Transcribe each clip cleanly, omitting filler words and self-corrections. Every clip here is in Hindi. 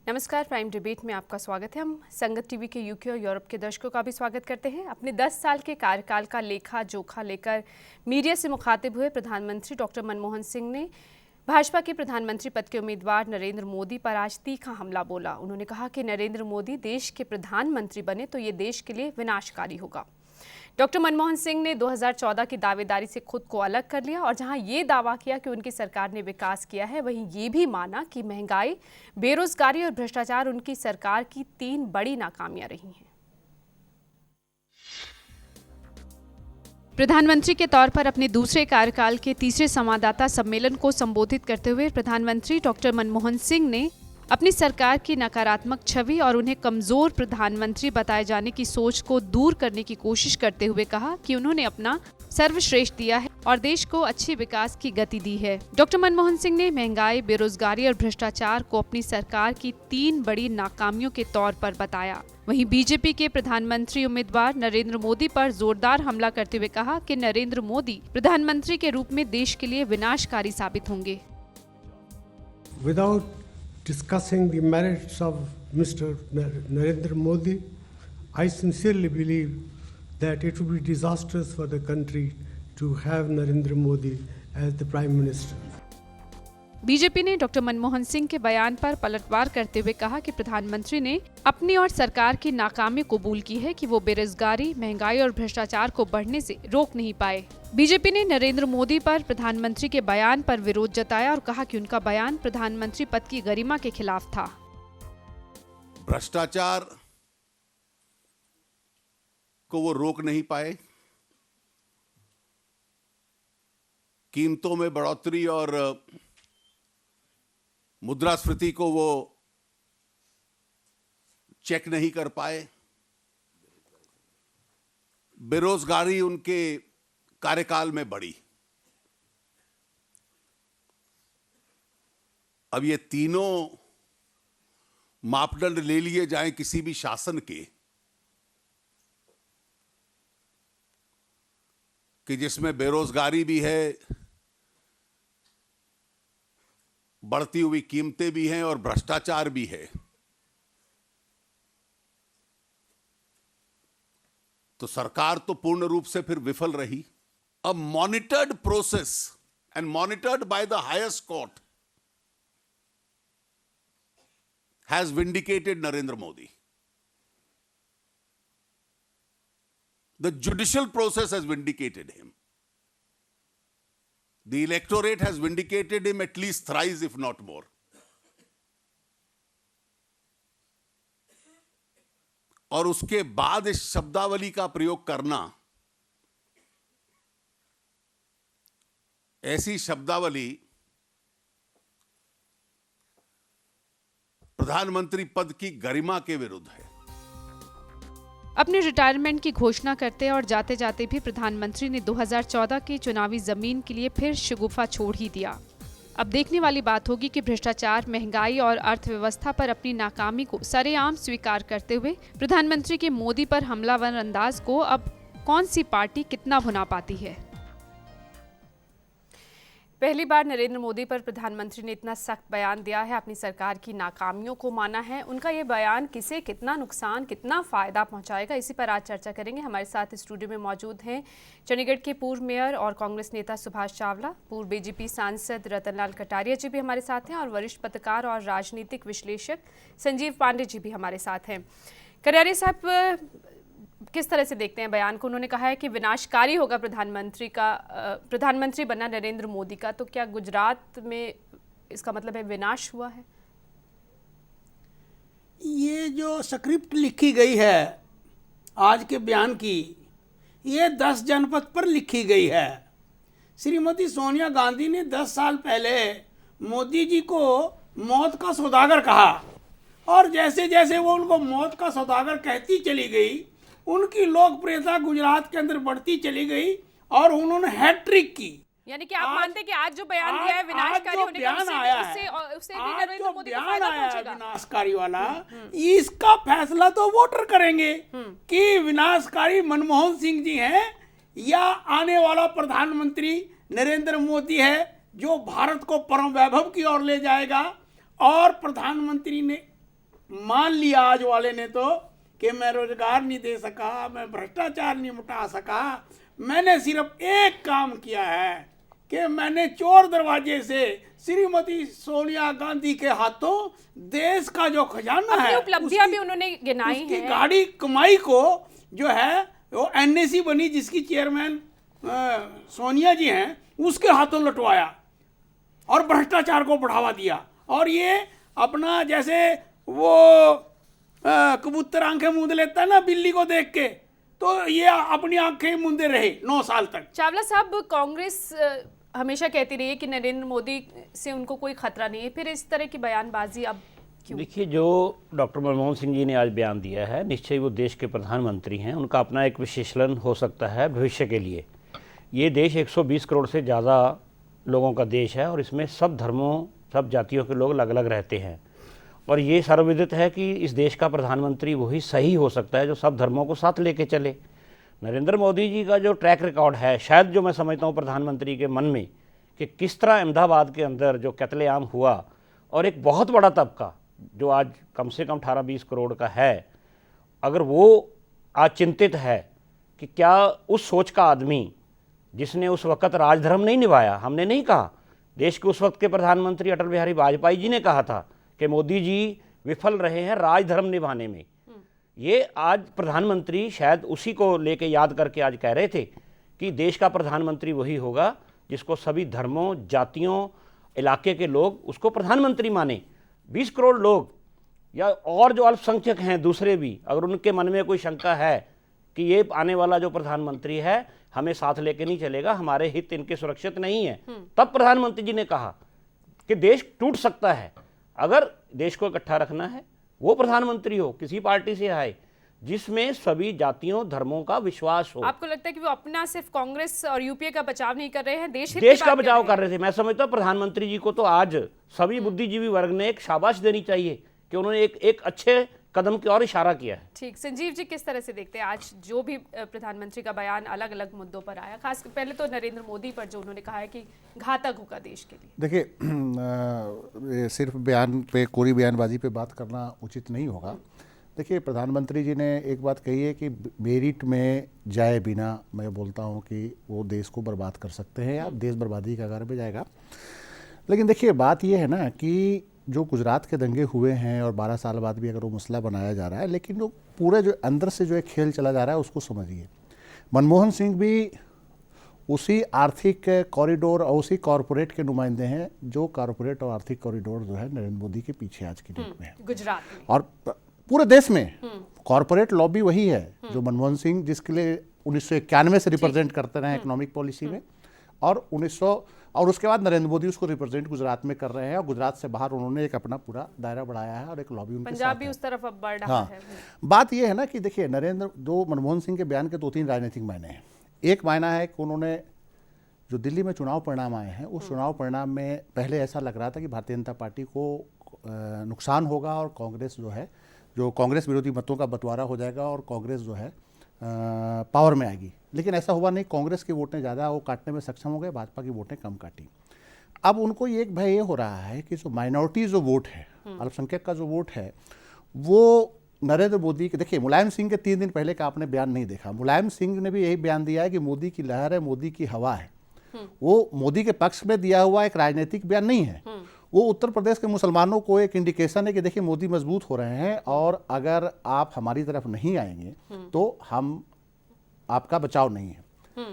नमस्कार, प्राइम डिबेट में आपका स्वागत है। हम संगत टीवी के यूके और यूरोप के दर्शकों का भी स्वागत करते हैं। अपने 10 साल के कार्यकाल का लेखा जोखा लेकर मीडिया से मुखातिब हुए प्रधानमंत्री डॉक्टर मनमोहन सिंह ने भाजपा के प्रधानमंत्री पद के उम्मीदवार नरेंद्र मोदी पर आज तीखा हमला बोला। उन्होंने कहा कि नरेंद्र मोदी देश के प्रधानमंत्री बने तो ये देश के लिए विनाशकारी होगा। डॉक्टर मनमोहन सिंह ने 2014 की दावेदारी से खुद को अलग कर लिया और जहां ये दावा किया कि उनकी सरकार ने विकास किया है, वहीं ये भी माना कि महंगाई, बेरोजगारी और भ्रष्टाचार उनकी सरकार की 3 बड़ी नाकामियां रही हैं। प्रधानमंत्री के तौर पर अपने दूसरे कार्यकाल के तीसरे संवाददाता सम्मेलन को संबोधित करते हुए प्रधानमंत्री डॉक्टर मनमोहन सिंह ने अपनी सरकार की नकारात्मक छवि और उन्हें कमजोर प्रधानमंत्री बताए जाने की सोच को दूर करने की कोशिश करते हुए कहा कि उन्होंने अपना सर्वश्रेष्ठ दिया है और देश को अच्छे विकास की गति दी है। डॉक्टर मनमोहन सिंह ने महंगाई, बेरोजगारी और भ्रष्टाचार को अपनी सरकार की 3 बड़ी नाकामियों के तौर पर बताया। वहीं बीजेपी के प्रधानमंत्री उम्मीदवार नरेंद्र मोदी पर जोरदार हमला करते हुए कहा कि नरेंद्र मोदी प्रधानमंत्री के रूप में देश के लिए विनाशकारी साबित होंगे। Discussing the merits of Mr. Narendra Modi, I sincerely believe that it would be disastrous for the country to have Narendra Modi as the Prime Minister. BJP ने डॉक्टर मनमोहन सिंह के बयान पर पलटवार करते हुए कहा कि प्रधानमंत्री ने अपनी और सरकार की नाकामी कबूल की है कि वो बेरोजगारी, महंगाई और भ्रष्टाचार को बढ़ने से रोक नहीं पाए। बीजेपी ने नरेंद्र मोदी पर प्रधानमंत्री के बयान पर विरोध जताया और कहा कि उनका बयान प्रधानमंत्री पद की गरिमा के खिलाफ था। भ्रष्टाचार को वो रोक नहीं पाए, कीमतों में बढ़ोतरी और मुद्रास्फीति को वो चेक नहीं कर पाए, बेरोजगारी उनके कार्यकाल में बढ़ी। अब ये तीनों मापदंड ले लिए जाएं किसी भी शासन के कि जिसमें बेरोजगारी भी है, बढ़ती हुई कीमतें भी हैं और भ्रष्टाचार भी है, तो सरकार तो पूर्ण रूप से फिर विफल रही। A monitored process and monitored by the highest court has vindicated Narendra Modi. The judicial process has vindicated him. The electorate has vindicated him at least thrice, if not more. और उसके बाद इस शब्दावली का प्रयोग करना, ऐसी शब्दावली प्रधानमंत्री पद की गरिमा के विरुद्ध है। अपने रिटायरमेंट की घोषणा करते और जाते जाते भी प्रधानमंत्री ने 2014 की चुनावी जमीन के लिए फिर शगुफा छोड़ ही दिया। अब देखने वाली बात होगी कि भ्रष्टाचार, महंगाई और अर्थव्यवस्था पर अपनी नाकामी को सरेआम स्वीकार करते हुए प्रधानमंत्री के मोदी पर हमलावर अंदाज को अब कौन सी पार्टी कितना भुना पाती है। पहली बार नरेंद्र मोदी पर प्रधानमंत्री ने इतना सख्त बयान दिया है, अपनी सरकार की नाकामियों को माना है। उनका ये बयान किसे कितना नुकसान, कितना फ़ायदा पहुंचाएगा, इसी पर आज चर्चा करेंगे। हमारे साथ स्टूडियो में मौजूद हैं चंडीगढ़ के पूर्व मेयर और कांग्रेस नेता सुभाष चावला, पूर्व बीजेपी सांसद रतनलाल कटारिया जी भी हमारे साथ हैं और वरिष्ठ पत्रकार और राजनीतिक विश्लेषक संजीव पांडे जी भी हमारे साथ हैं। कटारिया साहब, किस तरह से देखते हैं बयान को? उन्होंने कहा है कि विनाशकारी होगा प्रधानमंत्री बनना नरेंद्र मोदी का, तो क्या गुजरात में इसका मतलब है विनाश हुआ है? ये जो स्क्रिप्ट लिखी गई है आज के बयान की, ये 10 जनपद पर लिखी गई है। श्रीमती सोनिया गांधी ने 10 साल पहले मोदी जी को मौत का सौदागर कहा और जैसे जैसे वो उनको मौत का सौदागर कहती चली गई, उनकी लोकप्रियता गुजरात के अंदर बढ़ती चली गई और उन्होंने हैट्रिक की। यानी कि आप मानते हैं कि आज जो बयान दिया है विनाशकारी होने का, उससे भी नरेंद्र मोदी को फायदा पहुंचेगा? विनाशकारी वाला इसका फैसला तो वोटर करेंगे कि विनाशकारी मनमोहन सिंह जी हैं या आने वाला प्रधानमंत्री नरेंद्र मोदी है जो भारत को परम वैभव की ओर ले जाएगा। और प्रधानमंत्री ने मान लिया आज वाले ने तो कि मैं रोजगार नहीं दे सका, मैं भ्रष्टाचार नहीं मिटा सका, मैंने सिर्फ एक काम किया है कि मैंने चोर दरवाजे से श्रीमती सोनिया गांधी के हाथों देश का जो खजाना अपनी है, उपलब्धियां भी उन्होंने गिनाई उसकी हैं। गाड़ी कमाई को जो है वो एनएसी बनी जिसकी चेयरमैन सोनिया जी हैं, उसके हाथों लुटवाया और भ्रष्टाचार को बढ़ावा दिया। और ये अपना जैसे वो कबूतर आंखें मूंद लेता है ना बिल्ली को देख के, तो ये अपनी आंखें मूंदे रहे 9 साल तक। चावला साहब, कांग्रेस हमेशा कहती रही है कि नरेंद्र मोदी से उनको कोई खतरा नहीं है, फिर इस तरह की बयानबाजी अब क्यों? देखिए, जो डॉक्टर मनमोहन सिंह जी ने आज बयान दिया है, निश्चय वो देश के प्रधानमंत्री हैं, उनका अपना एक विश्लेषण हो सकता है भविष्य के लिए। ये देश 120 करोड़ से ज़्यादा लोगों का देश है और इसमें सब धर्मों, सब जातियों के लोग अलग अलग रहते हैं। और ये सर्वविदित है कि इस देश का प्रधानमंत्री वही सही हो सकता है जो सब धर्मों को साथ लेके चले। नरेंद्र मोदी जी का जो ट्रैक रिकॉर्ड है, शायद जो मैं समझता हूँ प्रधानमंत्री के मन में, कि किस तरह अहमदाबाद के अंदर जो कत्लेआम हुआ और एक बहुत बड़ा तबका जो आज कम से कम 18-20 करोड़ का है, अगर वो आज चिंतित है कि क्या उस सोच का आदमी जिसने उस वक्त राजधर्म नहीं निभाया, हमने नहीं कहा, देश के उस वक्त के प्रधानमंत्री अटल बिहारी वाजपेयी जी ने कहा था कि मोदी जी विफल रहे हैं राजधर्म निभाने में। ये आज प्रधानमंत्री शायद उसी को लेके याद करके आज कह रहे थे कि देश का प्रधानमंत्री वही होगा जिसको सभी धर्मों, जातियों, इलाके के लोग उसको प्रधानमंत्री माने। 20 करोड़ लोग या और जो अल्पसंख्यक हैं दूसरे भी, अगर उनके मन में कोई शंका है कि ये आने वाला जो प्रधानमंत्री है हमें साथ लेके नहीं चलेगा, हमारे हित इनके सुरक्षित नहीं है, तब प्रधानमंत्री जी ने कहा कि देश टूट सकता है। अगर देश को इकट्ठा रखना है, वो प्रधानमंत्री हो, किसी पार्टी से आए, जिसमें सभी जातियों, धर्मों का विश्वास हो। आपको लगता है कि वो अपना सिर्फ कांग्रेस और यूपीए का बचाव नहीं कर रहे हैं, देश का बचाव कर रहे थे? मैं समझता हूं प्रधानमंत्री जी को तो आज सभी बुद्धिजीवी वर्ग ने एक शाबाश देनी चाहिए कि उन्होंने एक अच्छे कदम की ओर इशारा किया है। ठीक, संजीव जी किस तरह से देखते हैं आज जो भी प्रधानमंत्री का बयान अलग अलग मुद्दों पर आया, खास पहले तो नरेंद्र मोदी पर जो उन्होंने कहा है कि घातक होगा देश के लिए? देखिए, सिर्फ बयान पे, कोरी बयानबाजी पे बात करना उचित नहीं होगा। देखिए, प्रधानमंत्री जी ने एक बात कही है कि मेरिट में जाए बिना मैं बोलता हूँ कि वो देश को बर्बाद कर सकते हैं या देश बर्बादी के कगार पे जाएगा। लेकिन देखिए, बात ये है ना कि जो गुजरात के दंगे हुए हैं और 12 साल बाद भी अगर वो मसला बनाया जा रहा है, लेकिन जो पूरे जो अंदर से जो एक खेल चला जा रहा है उसको समझिए। मनमोहन सिंह भी उसी आर्थिक कॉरिडोर और उसी कॉरपोरेट के नुमाइंदे हैं जो कॉरपोरेट और आर्थिक कॉरिडोर जो है नरेंद्र मोदी के पीछे आज की डेट में है, गुजरात में और पूरे देश में कॉरपोरेट लॉबी वही है जो मनमोहन सिंह जिसके लिए 1991 से रिप्रेजेंट करते रहे इकोनॉमिक पॉलिसी में, और उसके बाद नरेंद्र मोदी उसको रिप्रेजेंट गुजरात में कर रहे हैं, और गुजरात से बाहर उन्होंने एक अपना पूरा दायरा बढ़ाया है और एक लॉबी उनके पंजाब साथ भी है। उस तरफ अब बढ़ रहा है। बात यह है ना कि देखिए, मनमोहन सिंह के बयान के 2-3 राजनीतिक मायने हैं। एक मायना है कि उन्होंने जो दिल्ली में चुनाव परिणाम आए हैं, उस चुनाव परिणाम में पहले ऐसा लग रहा था कि भारतीय जनता पार्टी को नुकसान होगा और कांग्रेस जो है, जो कांग्रेस विरोधी मतों का बंटवारा हो जाएगा और कांग्रेस जो है पावर में आएगी। लेकिन ऐसा हुआ नहीं, कांग्रेस की वोटें ज़्यादा वो काटने में सक्षम हो गए, भाजपा की वोटें कम काटी। अब उनको ये एक भय ये हो रहा है कि जो माइनॉरिटी जो वोट है, अल्पसंख्यक का जो वोट है, वो नरेंद्र मोदी के, देखिए मुलायम सिंह के 3 दिन पहले का आपने बयान नहीं देखा, मुलायम सिंह ने भी यही बयान दिया है कि मोदी की लहर है, मोदी की हवा है। वो मोदी के पक्ष में दिया हुआ एक राजनीतिक बयान नहीं है, वो उत्तर प्रदेश के मुसलमानों को एक इंडिकेशन है कि देखिए मोदी मजबूत हो रहे हैं और अगर आप हमारी तरफ नहीं आएंगे तो हम आपका बचाव नहीं है।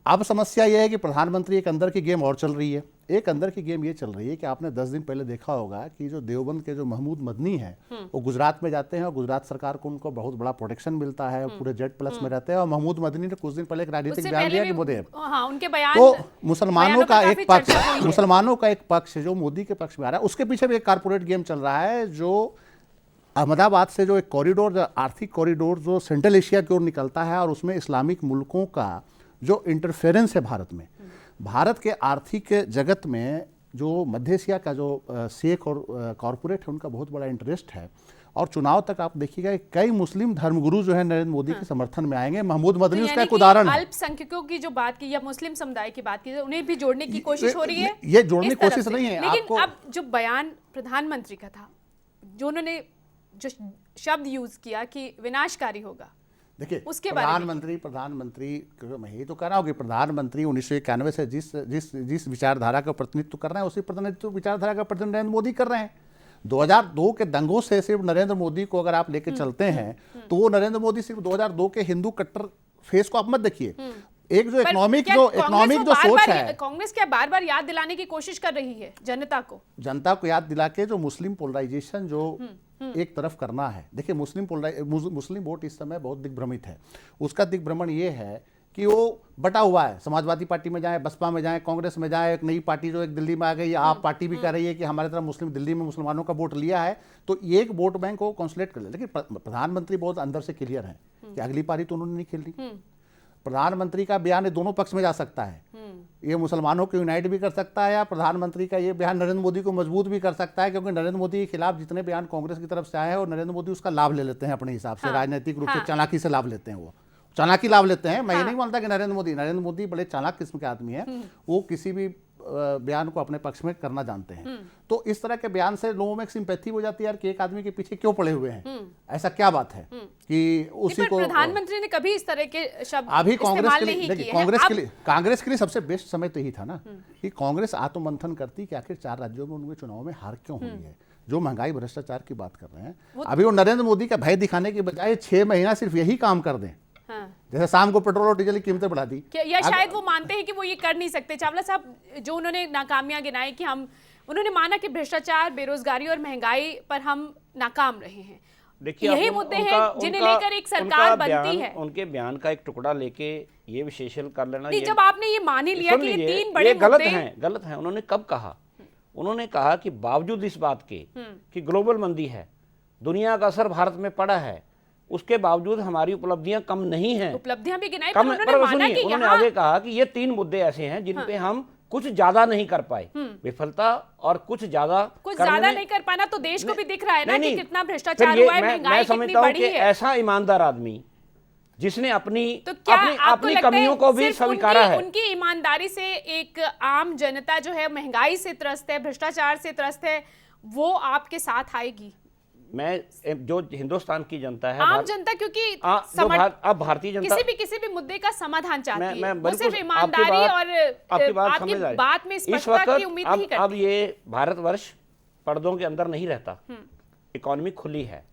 अब समस्या यह है कि प्रधानमंत्री एक अंदर की गेम और चल रही है। एक अंदर की गेम ये चल रही है कि आपने 10 दिन पहले देखा होगा कि जो देवबंद के जो महमूद मदनी हैं वो गुजरात में जाते हैं और गुजरात सरकार को उनको बहुत बड़ा प्रोटेक्शन मिलता है, पूरे जेड प्लस में रहते हैं। और महमूद मदनी ने कुछ दिन पहले एक राजनीतिक बयान दिया कि मोदी, उनके बयान, तो मुसलमानों का एक पक्ष जो मोदी के पक्ष में आ रहा है, उसके पीछे भी एक कारपोरेट गेम चल रहा है। जो अहमदाबाद से जो एक कॉरिडोर, आर्थिक कॉरिडोर जो सेंट्रल एशिया की ओर निकलता है और उसमें इस्लामिक मुल्कों का जो इंटरफेरेंस है भारत के आर्थिक जगत में, जो मध्य एशिया का जो शेख और कॉरपोरेट है उनका बहुत बड़ा इंटरेस्ट है। और चुनाव तक आप देखिएगा कई मुस्लिम धर्मगुरु जो है नरेंद्र मोदी के समर्थन में आएंगे। महमूद मदनी उसका एक उदाहरण है। अल्पसंख्यकों की जो बात की या मुस्लिम समुदाय की बात की, उन्हें भी जोड़ने की कोशिश हो रही है। ये जोड़ने की कोशिश नहीं है, लेकिन अब जो बयान प्रधानमंत्री का था, जो उन्होंने जो शब्द यूज किया कि विनाशकारी होगा, देखिए उसके बारे में प्रधानमंत्री मैं यही तो कह रहा हूँ कि प्रधानमंत्री 1991 से जिस विचारधारा का प्रतिनिधित्व कर रहे हैं, उसी प्रतिनिधित्व विचारधारा का प्रतिनिधित्व नरेंद्र मोदी कर रहे हैं। 2002 के दंगों से सिर्फ नरेंद्र मोदी को अगर आप लेके चलते हैं तो वो नरेंद्र मोदी सिर्फ 2002 के हिंदू कट्टर फेस को आप मत देखिए। एक जो इकोनॉमिक जो सोच है, कांग्रेस क्या बार बार याद दिलाने की कोशिश कर रही है जनता को याद दिला के जो मुस्लिम पोलराइजेशन जो एक तरफ करना है। देखिए मुस्लिम वोट इस समय बहुत दिग्भ्रमित है। उसका दिग्भ्रमण ये है कि वो बटा हुआ है, समाजवादी पार्टी में जाए, बसपा में जाए, कांग्रेस में जाए, एक नई पार्टी जो एक दिल्ली में आ गई, आप पार्टी भी कह रही है कि हमारे तरफ मुस्लिम दिल्ली में मुसलमानों का वोट लिया है, तो एक वोट बैंक को कॉन्सुलेट कर ले। लेकिन प्रधानमंत्री बहुत अंदर से क्लियर है कि अगली पारी तो उन्होंने नहीं खेलनी। प्रधानमंत्री का बयान दोनों पक्ष में जा सकता है, ये मुसलमानों को यूनाइट भी कर सकता है या प्रधानमंत्री का ये बयान नरेंद्र मोदी को मजबूत भी कर सकता है, क्योंकि नरेंद्र मोदी के खिलाफ जितने बयान कांग्रेस की तरफ से आए हैं और नरेंद्र मोदी उसका लाभ ले लेते हैं अपने हिसाब से, राजनीतिक रूप से चालाकी से लाभ लेते हैं, वो चालाकी लाभ लेते हैं। मैं ये नहीं मानता कि नरेंद्र मोदी बड़े चालाक किस्म के आदमी हैं, वो किसी भी बयान को अपने पक्ष में करना जानते हैं। तो इस तरह के बयान से लोगों में एक सिंपैथी हो जाती है यार कि एक आदमी के पीछे क्यों पड़े हुए हैं, ऐसा क्या बात है कि उसी को। प्रधानमंत्री ने कभी इस तरह के शब्द अभी इस्तेमाल नहीं किए हैं। कांग्रेस के लिए सबसे बेस्ट समय तो यही था ना कि कांग्रेस आत्ममंथन करती कि आखिर 4 राज्यों में उनके चुनाव में हार क्यों हुई है। जो महंगाई भ्रष्टाचार की बात कर रहे हैं, अभी वो नरेंद्र मोदी का भय दिखाने के बजाय 6 महीना सिर्फ यही काम कर दें। जैसे शाम को पेट्रोल और डीजल की कीमतें बढ़ा दी, या शायद वो मानते हैं कि वो ये कर नहीं सकते। चावला साहब जो उन्होंने नाकामियां गिनाई कि उन्होंने माना कि भ्रष्टाचार, बेरोजगारी और महंगाई पर हम नाकाम रहे हैं। देखिए यही मुद्दे हैं जिन्हें लेकर एक सरकार बनती है। उनके बयान का एक टुकड़ा लेके ये विशेषण कर लेना, जब आपने ये मान ही लिया कि ये 3 बड़े गलत है। उन्होंने कब कहा? उन्होंने कहा कि बावजूद इस बात के कि ग्लोबल मंदी है, दुनिया का असर भारत में पड़ा है, उसके बावजूद हमारी उपलब्धियां कम नहीं हैं। उपलब्धियां भी गिनाई, पर उन्होंने आगे कहा कि ये 3 मुद्दे ऐसे हैं जिन पे हम कुछ ज्यादा नहीं कर पाए। विफलता और कुछ ज्यादा नहीं कर पाना तो देश को भी दिख रहा है ना कि कितना भ्रष्टाचार हुआ है, महंगाई कितनी बढ़ी है। ऐसा ईमानदार आदमी जिसने अपनी कमियों को भी स्वीकारा है। उनकी ईमानदारी से एक आम जनता जो है महंगाई से त्रस्त है, भ्रष्टाचार से त्रस्त है, वो आपके साथ आएगी। मैं जो हिंदुस्तान की जनता है, आम जनता, क्योंकि अब भारतीय जनता किसी भी मुद्दे का समाधान चाहती है, वो सिर्फ आपकी ईमानदारी और आपकी बात में स्पष्टता की उम्मीद नहीं करती। अब ये भारतवर्ष पर्दों के अंदर नहीं रहता, इकोनॉमी खुली है।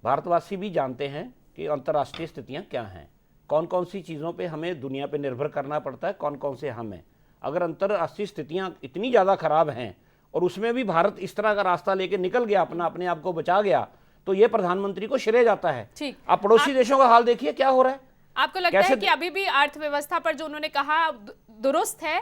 भारतवासी भी जानते हैं कि अंतर्राष्ट्रीय स्थितियां क्या हैं, कौन कौन सी चीज़ों पे हमें दुनिया पे निर्भर करना पड़ता है, कौन कौन से हमें। अगर अंतर्राष्ट्रीय स्थितियां इतनी ज़्यादा खराब हैं और उसमें भी भारत इस तरह का रास्ता लेके निकल गया, अपने आप को बचा गया, तो ये प्रधानमंत्री को श्रेय जाता है। आप पड़ोसी देशों का हाल देखिए क्या हो रहा है। आपको लगता है कि अभी भी अर्थव्यवस्था पर जो उन्होंने कहा दुरुस्त है?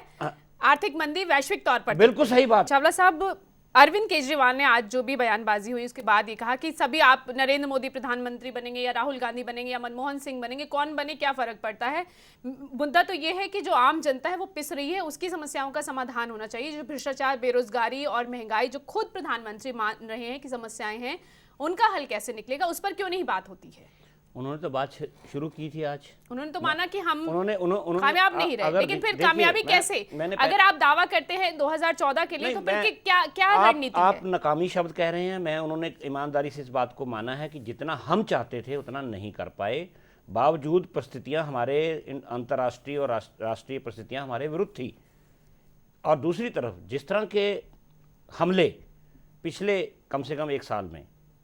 आर्थिक मंदी वैश्विक तौर पर। बिल्कुल सही बात। चावला साहब, अरविंद केजरीवाल ने आज जो भी बयानबाजी हुई उसके बाद ये कहा कि सभी आप नरेंद्र मोदी प्रधानमंत्री बनेंगे या राहुल गांधी बनेंगे या मनमोहन सिंह बनेंगे, कौन बने क्या फर्क पड़ता है। मुद्दा तो ये है कि जो आम जनता है वो पिस रही है, उसकी समस्याओं का समाधान होना चाहिए। जो भ्रष्टाचार, बेरोजगारी और महंगाई जो खुद प्रधानमंत्री मान रहे हैं कि समस्याएं हैं, उनका हल कैसे निकलेगा, उस पर क्यों नहीं बात होती है। उन्होंने तो बात शुरू की थी आज। उन्होंने तो माना कि हम उन्होंने कामयाब नहीं रहे, लेकिन फिर कामयाबी कैसे? अगर आप दावा करते हैं 2014 के लिए, तो फिर क्या रणनीति है? आप नाकामी शब्द कह रहे हैं। उन्होंने ईमानदारी से इस बात को माना है कि जितना हम चाहते थे उतना नहीं कर पाए, बावजूद परिस्थितियां हमारे अंतर्राष्ट्रीय और राष्ट्रीय परिस्थितियां हमारे विरुद्ध थी। और दूसरी तरफ जिस तरह के हमले पिछले कम से कम 1 साल में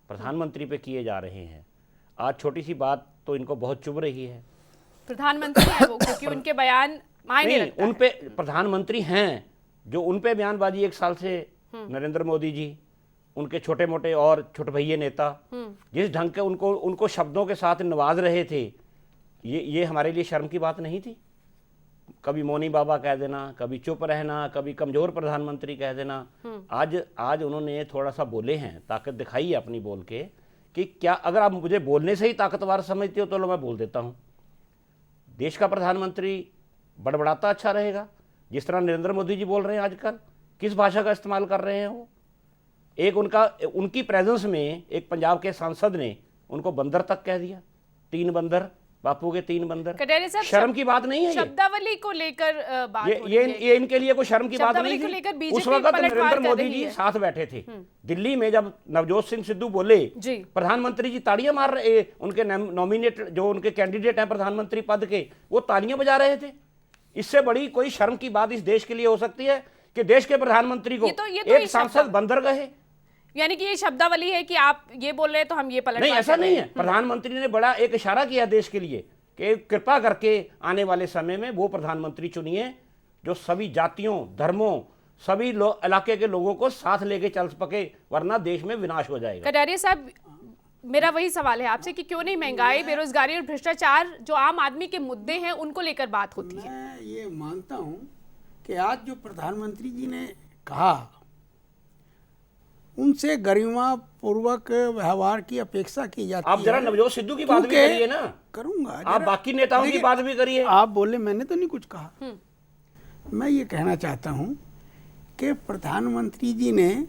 प्रधानमंत्री पे किए जा रहे हैं, आज छोटी सी बात तो इनको बहुत चुभ रही है। प्रधानमंत्री हैं वो, क्योंकि उनके बयान मायने रखता है। उन पे प्रधानमंत्री हैं, जो उन पे बयानबाजी 1 साल से नरेंद्र मोदी जी, उनके छोटे मोटे और छोटे भैये नेता जिस ढंग के उनको शब्दों के साथ नवाज रहे थे, ये हमारे लिए शर्म की बात नहीं थी। कभी मौनी बाबा कह देना, कभी चुप रहना, कभी कमजोर प्रधानमंत्री कह देना। आज उन्होंने थोड़ा सा बोले हैं, ताकत दिखाई है अपनी बोल के कि क्या अगर आप मुझे बोलने से ही ताकतवर समझते हो तो लो मैं बोल देता हूं। देश का प्रधानमंत्री बड़बड़ाता अच्छा रहेगा, जिस तरह नरेंद्र मोदी जी बोल रहे हैं आजकल, किस भाषा का इस्तेमाल कर रहे हैं वो। एक उनकी प्रेजेंस में एक पंजाब के सांसद ने उनको बंदर तक कह दिया, 3 बंदर बापू के 3 बंदर। कटारिया साहब, शर्म की बात नहीं है ये। शब्दावली को लेकर बात हो रही ये है। ये इनके लिए कोई शर्म की बात शब्दावली नहीं को थी। लेकर उस बीजेपी वक्त पलटवार नरेंद्र कर मोदी रही जी है। साथ बैठे थे दिल्ली में, जब नवजोत सिंह सिद्धू बोले जी। प्रधानमंत्री जी ताड़ियां मार रहे, उनके नॉमिनेट जो उनके कैंडिडेट हैं प्रधानमंत्री पद के, वो तालियां बजा रहे थे। इससे बड़ी कोई शर्म की बात इस देश के लिए हो सकती है कि देश के प्रधानमंत्री को ये तो एक सांसद बंदर कहे? यानी कि ये शब्दावली है कि आप ये बोल रहे हैं तो हम ये पलट नहीं, ऐसा नहीं है। प्रधानमंत्री ने बड़ा एक इशारा किया देश के लिए कि कृपा करके आने वाले समय में वो प्रधानमंत्री चुनिए जो सभी जातियों, धर्मों, सभी इलाके के लोगों को साथ लेके चल सके, वरना देश में विनाश हो जाएगा। कटारिया साहब, मेरा वही सवाल है आपसे कि क्यों नहीं महंगाई, बेरोजगारी और भ्रष्टाचार जो आम आदमी के मुद्दे हैं उनको लेकर बात होती है? मैं ये मानता हूं कि आज जो प्रधानमंत्री जी ने कहा, उनसे गरिमा पूर्वक व्यवहार की अपेक्षा की जाती है। आप जरा नवजोत सिद्धू की बात भी क्योंकि- करिए ना। करूंगा। आप बाकी नेताओं की देखिए, बात भी करिए। आप बोले, मैंने तो नहीं कुछ कहा। मैं ये कहना चाहता हूं कि प्रधानमंत्री जी ने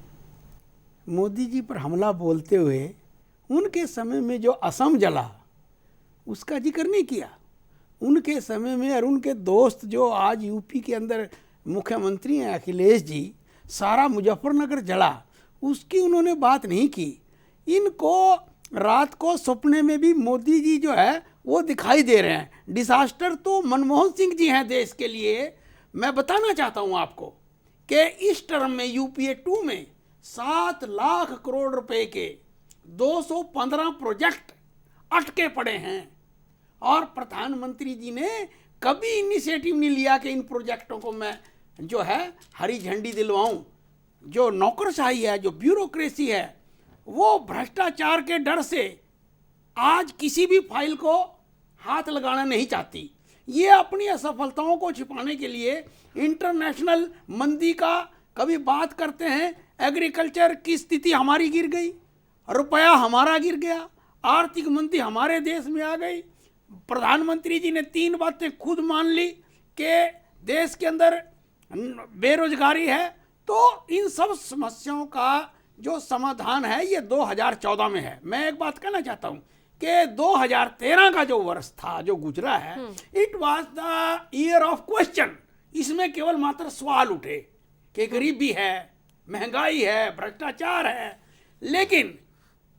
मोदी जी पर हमला बोलते हुए उनके समय में जो असम जला उसका जिक्र नहीं किया। उनके समय में और उनके दोस्त जो आज यूपी के अंदर मुख्यमंत्री हैं अखिलेश जी, सारा मुजफ्फरनगर जला, उसकी उन्होंने बात नहीं की। इनको रात को सपने में भी मोदी जी जो है वो दिखाई दे रहे हैं। डिजास्टर तो मनमोहन सिंह जी हैं देश के लिए। मैं बताना चाहता हूं आपको कि इस टर्म में यूपीए 2 में 7 लाख करोड़ रुपए के 215 प्रोजेक्ट अटके पड़े हैं और प्रधानमंत्री जी ने कभी इनिशिएटिव नहीं लिया कि इन प्रोजेक्टों को मैं जो है हरी झंडी दिलवाऊं। जो नौकरशाही है, जो ब्यूरोक्रेसी है, वो भ्रष्टाचार के डर से आज किसी भी फाइल को हाथ लगाना नहीं चाहती। ये अपनी असफलताओं को छिपाने के लिए इंटरनेशनल मंदी का कभी बात करते हैं, एग्रीकल्चर की स्थिति हमारी गिर गई, रुपया हमारा गिर गया, आर्थिक मंदी हमारे देश में आ गई। प्रधानमंत्री जी ने 3 बातें खुद मान ली कि देश के अंदर बेरोजगारी है। तो इन सब समस्याओं का जो समाधान है ये 2014 में है। मैं एक बात कहना चाहता हूं कि 2013 का जो वर्ष था, जो गुजरा है, it was the year of question. इसमें केवल मात्र सवाल उठे कि गरीबी है, महंगाई है, भ्रष्टाचार है, लेकिन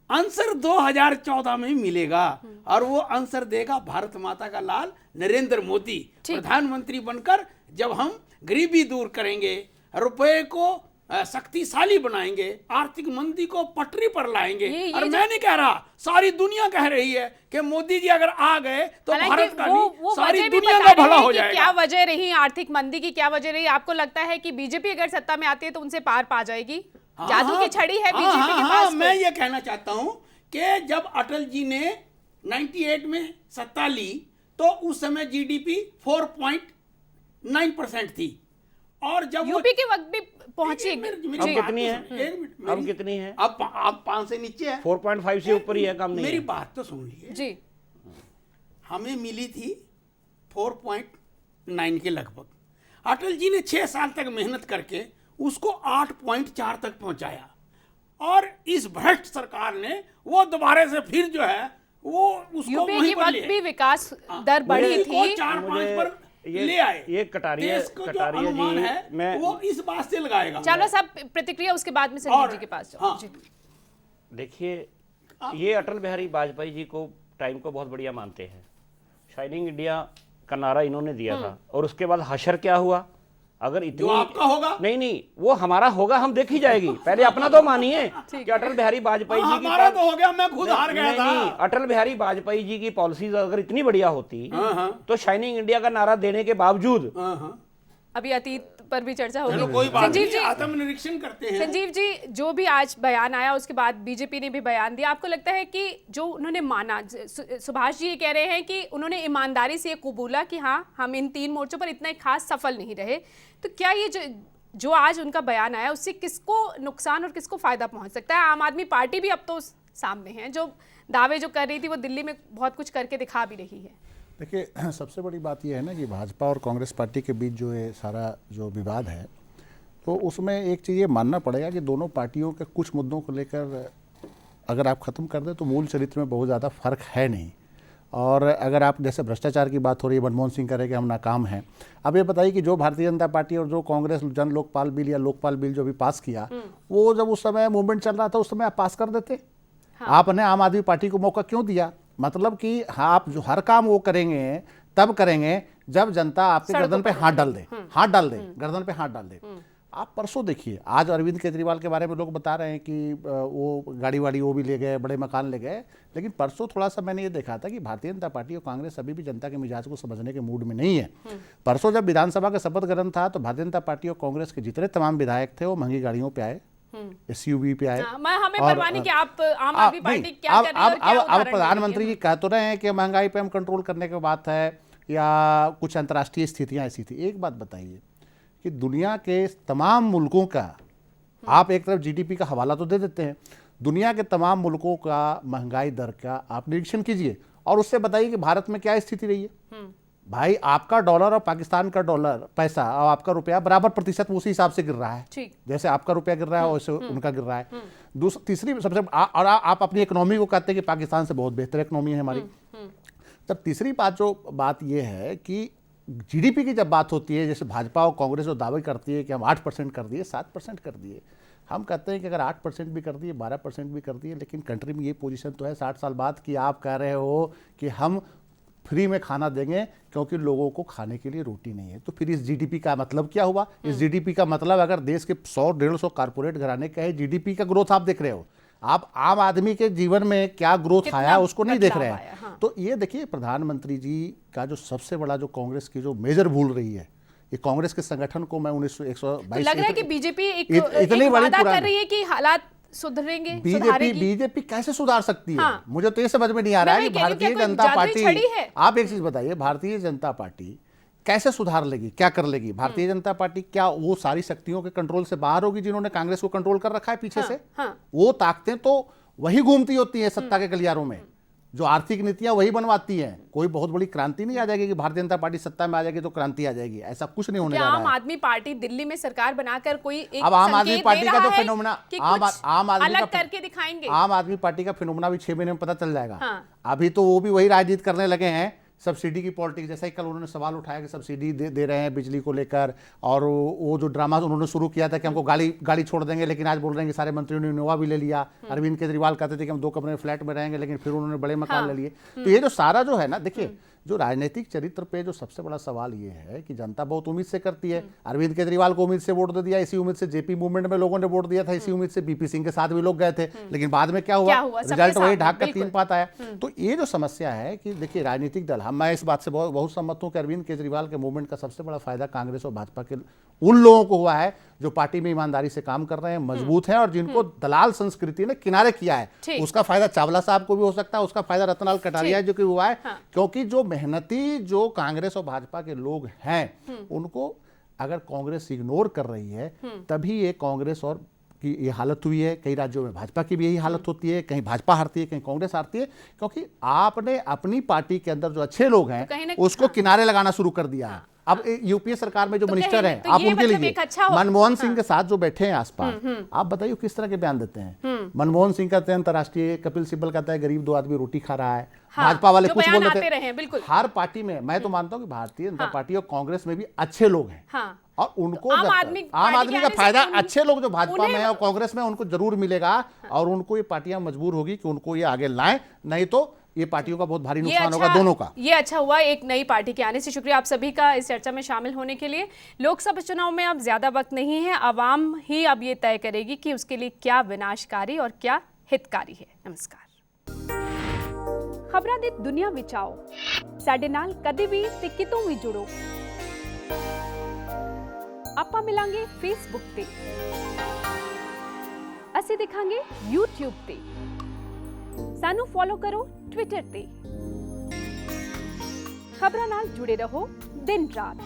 आंसर 2014 में मिलेगा और वो आंसर देगा भारत माता का लाल नरेंद्र मोदी। प्रधानमंत्री बनकर जब हम गरीबी दूर करेंगे, रुपए को शक्तिशाली बनाएंगे, आर्थिक मंदी को पटरी पर लाएंगे। और मैं नहीं कह रहा, सारी दुनिया कह रही है कि मोदी जी अगर आ गए तो भारत का नहीं, सारी दुनिया का भला हो जाएगा। क्या वजह रही आर्थिक मंदी की, क्या वजह रही? आपको लगता है कि बीजेपी अगर सत्ता में आती है तो उनसे पार पा जाएगी? जादू की छड़ी है बीजेपी के पास। मैं ये कहना चाहता हूं कि जब अटल जी ने 98 में सत्ता ली तो उस समय जीडीपी 4.9% थी और जब यूपी के वक्त भी पहुंची। अब कितनी है? अब कितनी है? अब 5 से नीचे है, 4.5 से ऊपर ही है, कम नहीं मेरी है। बात तो सुन लीजिए जी। हमें मिली थी 4.9 के लगभग। अटल जी ने 6 साल तक मेहनत करके उसको 8.4 तक पहुंचाया और इस भ्रष्ट सरकार ने वो दोबारा से फिर जो है वो उसको यूपी वहीं के पर वक्त भी विकास दर बढ़ी थी। 4-5 पर ले आए। ये कटारिया देश को जो अनुमान जी, है मैं वो इस बात से लगाएगा। चलो सब प्रतिक्रिया उसके बाद में संजीव जी के पास जाओ। हाँ। जी। देखिए, ये अटल बिहारी वाजपेयी जी को टाइम को बहुत बढ़िया मानते हैं। शाइनिंग इंडिया का नारा इन्होंने दिया था और उसके बाद हशर क्या हुआ? अगर इतनी जो आपका होगा नहीं, वो हमारा होगा, हम देखी जाएगी। पहले अपना तो मानिए कि अटल बिहारी वाजपेयी जी की हमारा तो हो गया, मैं खुद हार गया था। नहीं, अटल बिहारी वाजपेयी जी की पॉलिसीज अगर इतनी बढ़िया होती तो शाइनिंग इंडिया का नारा देने के बावजूद अभी अतीत पर भी चर्चा चलो होगी। कोई बात संजीव नहीं, जी, आत्मनिरीक्षण करते हैं। संजीव जी, जो भी आज बयान आया उसके बाद बीजेपी ने भी बयान दिया, आपको लगता है कि जो उन्होंने माना, सुभाष जी ये कह रहे हैं कि उन्होंने ईमानदारी से ये कबूला कि हाँ हम इन 3 मोर्चों पर इतना खास सफल नहीं रहे, तो क्या ये जो आज उनका बयान आया उससे किसको नुकसान और किसको फायदा पहुंच सकता है? आम आदमी पार्टी भी अब तो सामने है, जो दावे जो कर रही थी वो दिल्ली में बहुत कुछ करके दिखा भी रही है। देखिए, सबसे बड़ी बात यह है ना कि भाजपा और कांग्रेस पार्टी के बीच जो ये सारा जो विवाद है, तो उसमें एक चीज़ ये मानना पड़ेगा कि दोनों पार्टियों के कुछ मुद्दों को लेकर अगर आप ख़त्म कर दें तो मूल चरित्र में बहुत ज़्यादा फर्क है नहीं। और अगर आप जैसे भ्रष्टाचार की बात हो रही है, मनमोहन सिंह कह रहे कि हम नाकाम हैं। अब ये बताइए कि जो भारतीय जनता पार्टी और जो कांग्रेस जन लोकपाल बिल या लोकपाल बिल जो अभी पास किया, वो जब उस समय मूवमेंट चल रहा था उस समय आप पास कर देते। आपने आम आदमी पार्टी को मौका क्यों दिया? मतलब कि आप जो हर काम वो करेंगे तब करेंगे जब जनता आपके गर्दन पे हाथ डाल दे, गर्दन पे हाथ डाल दे। आप परसों देखिए, आज अरविंद केजरीवाल के बारे में लोग बता रहे हैं कि वो गाड़ी वाड़ी वो भी ले गए, बड़े मकान ले गए, लेकिन परसों थोड़ा सा मैंने ये देखा था कि भारतीय जनता पार्टी और कांग्रेस अभी भी जनता के मिजाज को समझने के मूड में नहीं है। परसों जब विधानसभा का शपथ ग्रहण था तो भारतीय जनता पार्टी और कांग्रेस के जितने तमाम विधायक थे वो महंगी गाड़ियों पे आए, SUV पे आए। हमें परवाह नहीं कि आप आम आदमी पार्टी क्या कर रही है और क्या अब उदाहरण प्रधानमंत्री जी कह तो रहे हैं कि महंगाई पे हम कंट्रोल करने की बात है या कुछ अंतर्राष्ट्रीय स्थितियां ऐसी थी। एक बात बताइए कि दुनिया के तमाम मुल्कों का आप एक तरफ GDP का हवाला तो दे देते हैं, दुनिया के तमाम मुल्कों का महंगाई दर का आप निरीक्षण कीजिए और उससे बताइए कि भारत में क्या स्थिति रही है। भाई आपका डॉलर और पाकिस्तान का डॉलर पैसा और आपका रुपया बराबर प्रतिशत उसी हिसाब से गिर रहा है, जैसे आपका रुपया गिर रहा है वैसे उनका गिर रहा है। तीसरी सबसे और आप अपनी इकोनॉमी को कहते हैं कि पाकिस्तान से बहुत बेहतर इकोनॉमी है हमारी। तब तीसरी बात ये है कि GDP की जब बात होती है, जैसे भाजपा और कांग्रेस जो दावे करती है कि हम 8% कर दिए, 7% कर दिए, हम कहते हैं कि अगर 8% भी कर दिए, 12% भी कर दिए, लेकिन कंट्री में ये पोजीशन तो है 60 साल बाद कि आप कह रहे हो कि हम फ्री में खाना देंगे क्योंकि लोगों को खाने के लिए रोटी नहीं है। तो फिर इस GDP का मतलब क्या हुआ? इस GDP का मतलब अगर देश के 100-150 कारपोरेट घराने का है GDP का ग्रोथ आप देख रहे हो, आप आम आदमी के जीवन में क्या ग्रोथ आया उसको नहीं देख रहे हैं। हाँ। तो ये देखिए प्रधानमंत्री जी का जो सबसे बड़ा जो कांग्रेस की जो मेजर भूल रही है, ये कांग्रेस के संगठन को मैं 1922 तो लग रहा है कि बीजेपी एक वादा कर रही है कि हालात सुधरेंगे, बीजेपी कैसे सुधार सकती है? हाँ। मुझे तो ये समझ में नहीं आ रहा है कि भारतीय जनता पार्टी, आप एक चीज बताइए, भारतीय जनता पार्टी कैसे सुधार लेगी, क्या कर लेगी? भारतीय जनता पार्टी क्या वो सारी शक्तियों के कंट्रोल से बाहर होगी जिन्होंने कांग्रेस को कंट्रोल कर रखा है पीछे से? वो ताकतें तो वही घूमती होती हैं सत्ता के गलियारों में, जो आर्थिक नीतियां वही बनवाती हैं। कोई बहुत बड़ी क्रांति नहीं आ जाएगी कि भारतीय जनता पार्टी सत्ता में आ जाएगी तो क्रांति आ जाएगी, ऐसा कुछ नहीं होने जा रहा है। आम आदमी पार्टी दिल्ली में सरकार बनाकर कोई एक अब आम आदमी पार्टी का जो फिनोमेना अलग करके दिखाएंगे, आम आदमी पार्टी का फिनोमेना भी 6 महीने में पता चल जाएगा। अभी तो वो भी वही राजनीति करने लगे हैं, सब्सिडी की पॉलिटिक्स। जैसा ही कल उन्होंने सवाल उठाया कि सब्सिडी दे रहे हैं बिजली को लेकर, और वो जो ड्रामा उन्होंने शुरू किया था कि हमको गाड़ी छोड़ देंगे, लेकिन आज बोल रहे हैं कि सारे मंत्रियों ने इनोवा भी ले लिया। अरविंद केजरीवाल कहते थे कि हम 2 कमरे फ्लैट में रहेंगे, लेकिन फिर उन्होंने बड़े मकान ले लिए। तो ये जो सारा जो है ना, देखिए जो राजनीतिक चरित्र पे जो सबसे बड़ा सवाल ये है कि जनता बहुत उम्मीद से करती है। अरविंद केजरीवाल को उम्मीद से वोट दे दिया, इसी उम्मीद से जेपी मूवमेंट में लोगों ने वोट दिया था, इसी उम्मीद से बीपी सिंह के साथ भी लोग गए थे, लेकिन बाद में क्या हुआ? रिजल्ट वही ढाक कर 3 पात आया। तो ये जो समस्या है कि देखिए राजनीतिक दल, मैं इस बात से बहुत सम्मत हूं कि अरविंद केजरीवाल के मूवमेंट का सबसे बड़ा फायदा कांग्रेस और भाजपा के उन लोगों को हुआ है जो पार्टी में ईमानदारी से काम कर रहे हैं, मजबूत हैं, और जिनको दलाल संस्कृति ने किनारे किया है। उसका फायदा चावला साहब को भी हो सकता है, उसका फायदा रतनलाल कटारिया जो कि हुआ है। क्योंकि जो मेहनती जो कांग्रेस और भाजपा के लोग हैं, उनको अगर कांग्रेस इग्नोर कर रही है तभी ये कांग्रेस और की ये हालत हुई है। कई राज्यों में भाजपा की भी यही हालत होती है, कहीं भाजपा हारती है, कहीं कांग्रेस हारती है, क्योंकि आपने अपनी पार्टी के अंदर जो अच्छे लोग हैं उसको किनारे लगाना शुरू कर दिया है। अब यूपीए सरकार में जो मिनिस्टर हैं, आप उनके लिए मनमोहन सिंह के साथ जो बैठे हैं आसपास, आप बताइए किस तरह के बयान देते हैं। मनमोहन सिंह कहते हैं अंतर्राष्ट्रीय, कपिल सिब्बल कहता है गरीब 2 आदमी रोटी खा रहा है। भाजपा वाले कुछ बोल रहे हैं। हर पार्टी में मैं तो मानता हूं कि भारतीय जनता पार्टी और कांग्रेस में भी अच्छे लोग हैं, और उनको आम आदमी का फायदा अच्छे लोग जो भाजपा में है और कांग्रेस में उनको जरूर मिलेगा, और उनको ये पार्टियां मजबूर होगी कि उनको ये आगे लाएं, नहीं तो ये पार्टियों का बहुत भारी नुकसान होगा दोनों का। ये अच्छा हुआ एक नई पार्टी के आने से। शुक्रिया आप सभी का इस चर्चा में शामिल होने के लिए। लोकसभा चुनाव में अब ज्यादा वक्त नहीं है, आवाम ही अब ये तय करेगी कि उसके लिए क्या विनाशकारी और क्या हितकारी है। नमस्कार। खबरां दी दुनिया विच आओ, साडे नाल कदे भी ते कितों भी जुड़ो। आपां मिलांगे फेसबुक ते, असीं दिखांगे यूट्यूब ते, सानू फॉलो करो ट्विटर ते। खबरां नाल जुड़े रहो दिन रात।